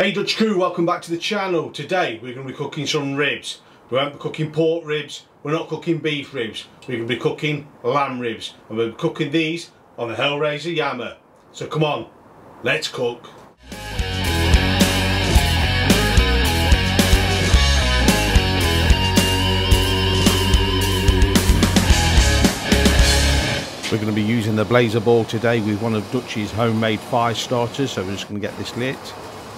Hey Dutch crew, welcome back to the channel. Today we're going to be cooking some ribs. We won't be cooking pork ribs, we're not cooking beef ribs, we're going to be cooking lamb ribs. And we'll be cooking these on the Hellraiser Yammer. So come on, let's cook. We're going to be using the Blazer Ball today with one of Dutch's homemade fire starters, so we're just going to get this lit.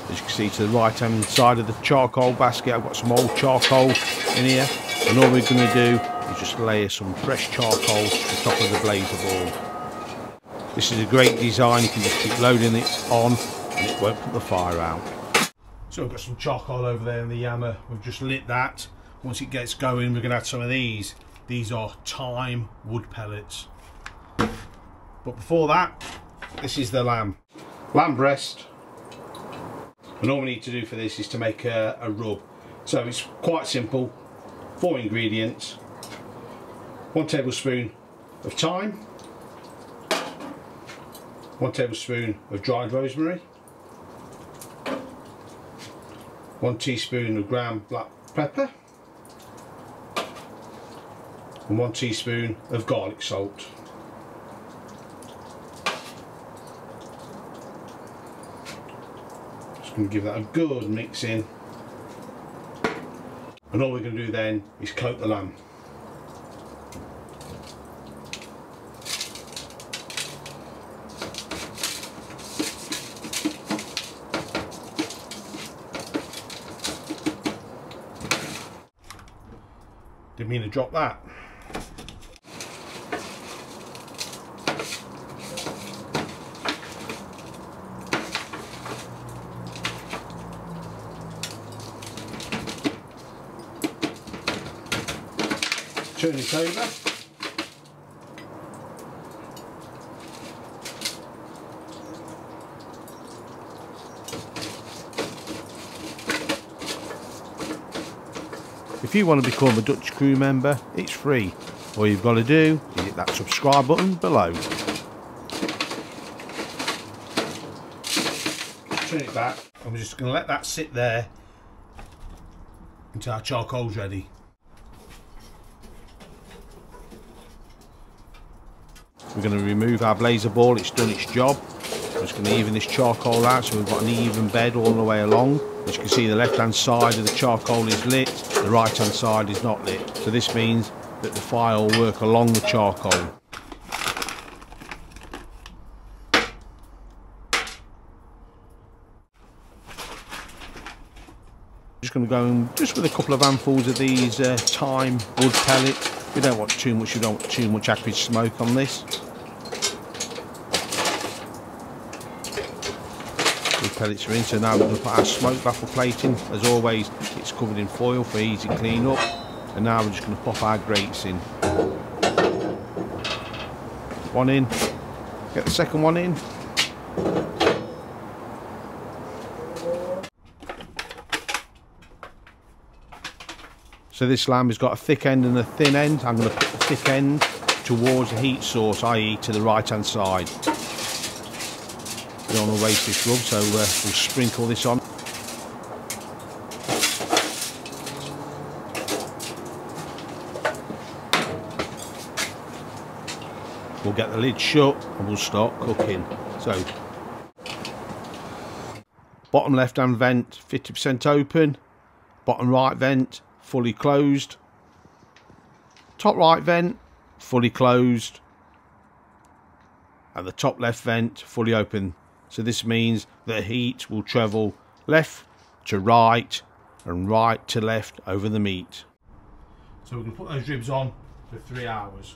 As you can see, to the right hand side of the charcoal basket I've got some old charcoal in here, and all we're going to do is just layer some fresh charcoal to the top of the Blazer Ball. This is a great design, you can just keep loading it on and it won't put the fire out. So we've got some charcoal over there in the Yammer, we've just lit that. Once it gets going we're going to add some of these. These are thyme wood pellets. But before that, this is the lamb breast. And all we need to do for this is to make a rub. So it's quite simple. 4 ingredients. 1 tablespoon of thyme. 1 tablespoon of dried rosemary. 1 teaspoon of ground black pepper. And 1 teaspoon of garlic salt. Going to give that a good mix in, and all we're going to do then is coat the lamb. Didn't mean to drop that. Turn it over. If you want to become a Dutch crew member, it's free. All you've got to do is hit that subscribe button below. Turn it back, and we're just going to let that sit there until our charcoal's ready. We're going to remove our Blazer Ball, it's done its job. We're just going to even this charcoal out so we've got an even bed all the way along. As you can see, the left hand side of the charcoal is lit, the right hand side is not lit. So this means that the fire will work along the charcoal. Just going to go in just with a couple of handfuls of these thyme wood pellets. We don't want too much, we don't want too much acrid smoke on this. The pellets are in, so now we're going to put our smoke baffle plate in. As always, it's covered in foil for easy clean up. And now we're just going to pop our grates in. One in, get the second one in. So this lamb has got a thick end and a thin end. I'm going to put the thick end towards the heat source, i.e. to the right hand side. We don't want to waste this rub, so we'll sprinkle this on. We'll get the lid shut and we'll start cooking. So, bottom left hand vent 50% open, bottom right vent fully closed, top right vent fully closed, and the top left vent fully open. So this means the heat will travel left to right and right to left over the meat. So we're going to put those ribs on for 3 hours.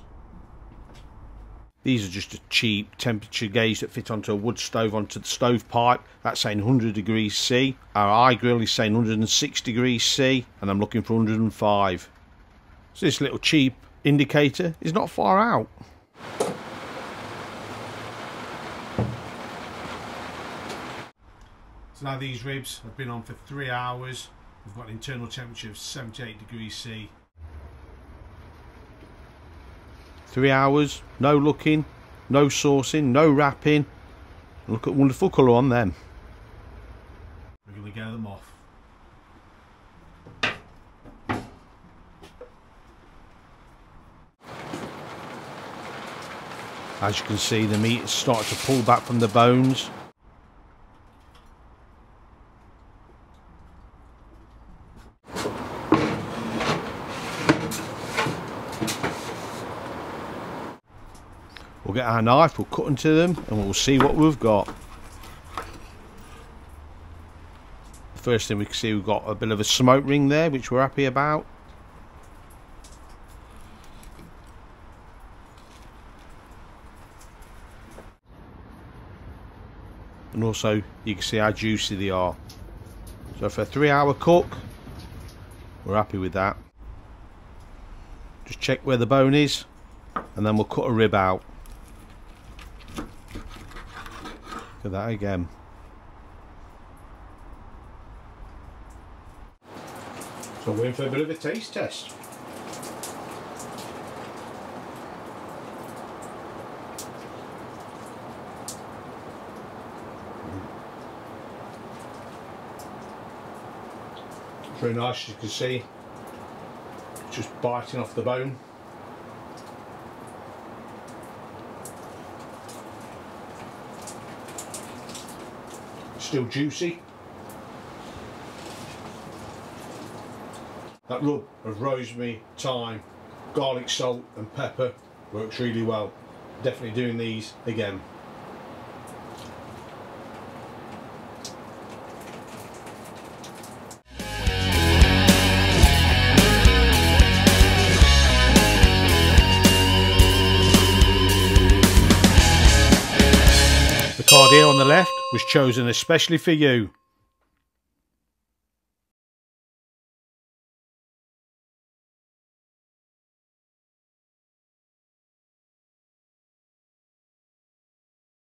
These are just a cheap temperature gauge that fit onto a wood stove, onto the stove pipe. That's saying 100 degrees C. Our iGrill is saying 106 degrees C, and I'm looking for 105. So this little cheap indicator is not far out. So now these ribs have been on for 3 hours. We've got an internal temperature of 78 degrees C. 3 hours, no looking, no saucing, no wrapping. Look at wonderful colour on them. We're going to get them off. As you can see, the meat is starting to pull back from the bones. We'll get our knife, we'll cut into them, and we'll see what we've got. The first thing we can see, we've got a bit of a smoke ring there, which we're happy about. And also, you can see how juicy they are. So for a 3-hour cook, we're happy with that. Just check where the bone is, and then we'll cut a rib out. Look at that again. So we're in for a bit of a taste test. It's very nice, as you can see. It's just biting off the bone. Still juicy. That rub of rosemary, thyme, garlic, salt and pepper works really well. Definitely doing these again. The card here on the left was chosen especially for you.